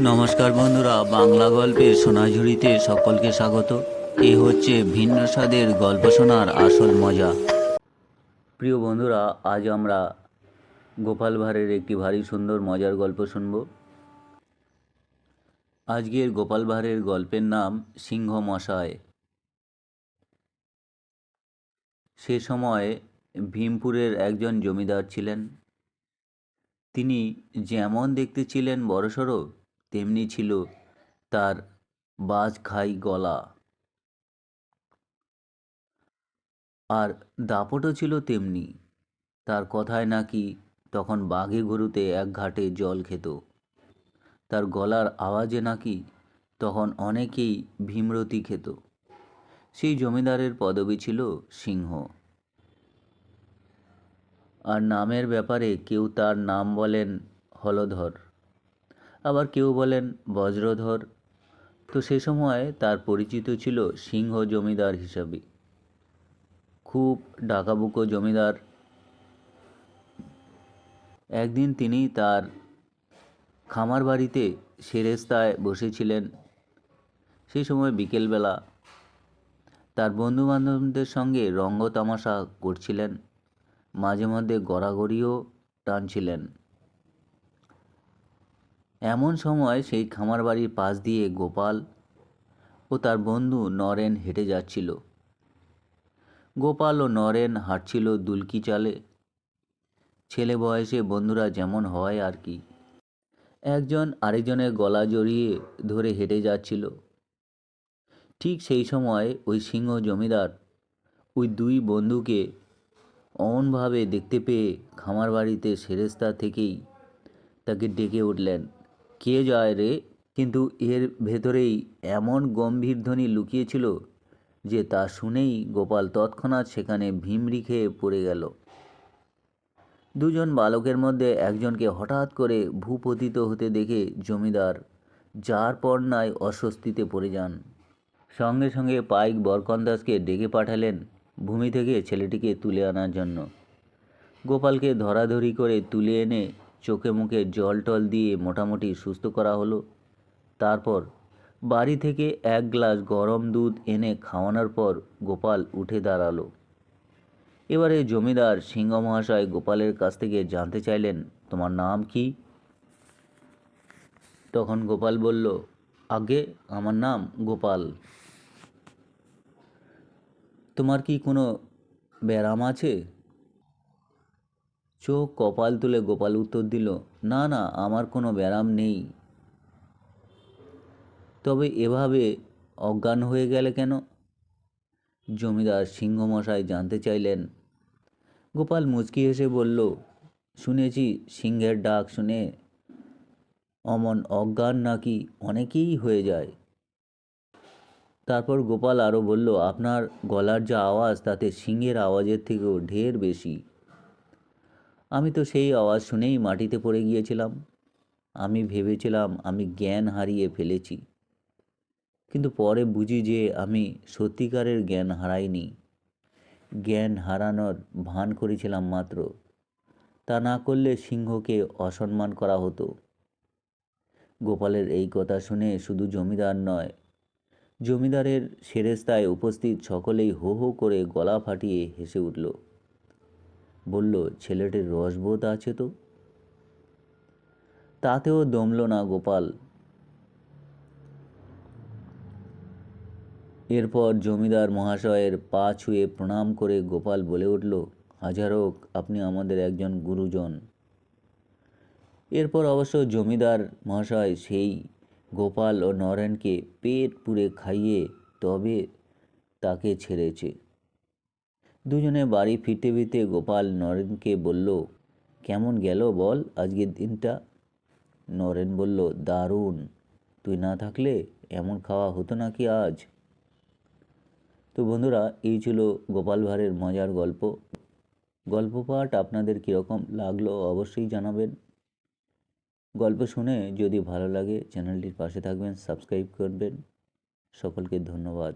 নমস্কার বন্ধুরা, বাংলা গল্পের সোনাঝুরিতে সকলকে স্বাগত। এ হচ্ছে ভিন্ন স্বাদের গল্প শোনার আসল মজা। প্রিয় বন্ধুরা, আজ আমরা গোপাল ভাঁড়ের একটি ভারী সুন্দর মজার গল্প শুনব। আজকের গোপাল ভাঁড়ের গল্পের নাম সিংহ মশাই। সে সময় ভীমপুরের একজন জমিদার ছিলেন। তিনি যেমন দেখতে ছিলেন বড়সড়, তেমনি ছিল তার বাজখাই গলা, আর দাপটও ছিল তেমনি। তার কথায় নাকি তখন বাঘে গরুতে এক ঘাটে জল খেত। তার গলার আওয়াজে নাকি তখন অনেকেই ভীমরতি খেত। সেই জমিদারের পদবি ছিল সিংহ। আর নামের ব্যাপারে কেউ তার নাম বলেন হলধর, আবার কেউ বলেন বজ্রধর। তো সে সময় তার পরিচিত ছিল সিংহ জমিদার হিসাবে। খুব ডাকাবুকো জমিদার। একদিন তিনি তার খামার বাড়িতে সেরেস্তায় বসেছিলেন। সেই সময় বিকেলবেলা তার বন্ধুবান্ধবদের সঙ্গে রঙ্গ তামাশা করছিলেন, মাঝে মধ্যে গড়াগড়িও টানছিলেন। এমন সময় সেই খামার বাড়ির পাশ দিয়ে গোপাল ও তার বন্ধু নরেন হেঁটে যাচ্ছিল। গোপাল ও নরেন হাঁটছিল দুলকি চালে, ছেলে বয়সে বন্ধুরা যেমন হয় আর কি। একজন আরেকজনের গলা জড়িয়ে ধরে হেঁটে যাচ্ছিল। ঠিক সেই সময় ওই সিংহ জমিদার ওই দুই বন্ধুকে অমনভাবে দেখতে পেয়ে খামার বাড়িতে সেরেস্তা থেকেই তাকে ডেকে উঠলেন, কে যায় রে? কিন্তু এর ভেতরেই এমন গম্ভীর ধ্বনি লুকিয়েছিল যে তা শুনেই গোপাল তৎক্ষণাৎ সেখানে ভিমরি খেয়ে পড়ে গেল। দুজন বালকের মধ্যে একজনকে হঠাৎ করে ভূপতিত হতে দেখে জমিদার যার পর নাই অস্বস্তিতে পড়ে যান। সঙ্গে সঙ্গে পাইক বরকন্দাজকে ডেকে পাঠালেন ভূমি থেকে ছেলেটিকে তুলে আনার জন্য। গোপালকে ধরাধরি করে তুলে এনে চোখে মুখে জল টল দিয়ে মোটামুটি সুস্থ করা হলো। তারপর বাড়ি থেকে এক গ্লাস গরম দুধ এনে খাওয়ানোর পর গোপাল উঠে দাঁড়ালো। এবারে জমিদার সিংহ মহাশয় গোপালের কাছ থেকে জানতে চাইলেন, তোমার নাম কি? তখন গোপাল বলল, আগে আমার নাম গোপাল। তোমার কি কোনো ব্যারাম আছে? চোখ কপাল তুলে গোপাল উত্তর দিল, না না, আমার কোনো ব্যারাম নেই। তবে এভাবে অজ্ঞান হয়ে গেলে কেন? জমিদার সিংহমশাই জানতে চাইলেন। গোপাল মুচকি হেসে বলল, শুনেছি সিংহের ডাক শুনে অমন অজ্ঞান নাকি অনেকেই হয়ে যায়। তারপর গোপাল আরও বলল, আপনার গলার যা আওয়াজ তাতে সিংহের আওয়াজের থেকেও ঢের বেশি। আমি তো সেই আওয়াজ শুনেই মাটিতে পড়ে গিয়েছিলাম। আমি ভেবেছিলাম আমি জ্ঞান হারিয়ে ফেলেছি, কিন্তু পরে বুঝি যে আমি সত্যিকারের জ্ঞান হারাইনি, জ্ঞান হারানোর ভান করেছিলাম মাত্র। তা না করলে সিংহকে অসম্মান করা হতো। গোপালের এই কথা শুনে শুধু জমিদার নয়, জমিদারের সেরেস্তায় উপস্থিত সকলেই হো হো করে গলা ফাটিয়ে হেসে উঠল। বলল, ছেলেটির রসবোধ আছে তো। তাতেও দমল না গোপাল। এরপর জমিদার মহাশয়ের পা ছুঁয়ে প্রণাম করে গোপাল বলে উঠল, হাজার হোক আপনি আমাদের একজন গুরুজন। এরপর অবশ্য জমিদার মহাশয় সেই গোপাল ও নরেনকে পেট পুড়ে খাইয়ে তবে তাকে ছেড়েছে। দুজনে বাড়ি ফিরতে ফিরতে গোপাল নরেনকে বলল, কেমন গেল বল আজকের দিনটা? নরেন বলল, দারুণ, তুই না থাকলে এমন খাওয়া হতো নাকি আজ। তো বন্ধুরা, এই ছিল গোপাল ভাঁড়ের মজার গল্প। গল্প পাঠ আপনাদের কীরকম লাগলো অবশ্যই জানাবেন। গল্প শুনে যদি ভালো লাগে চ্যানেলটির পাশে থাকবেন, সাবস্ক্রাইব করবেন। সকলকে ধন্যবাদ।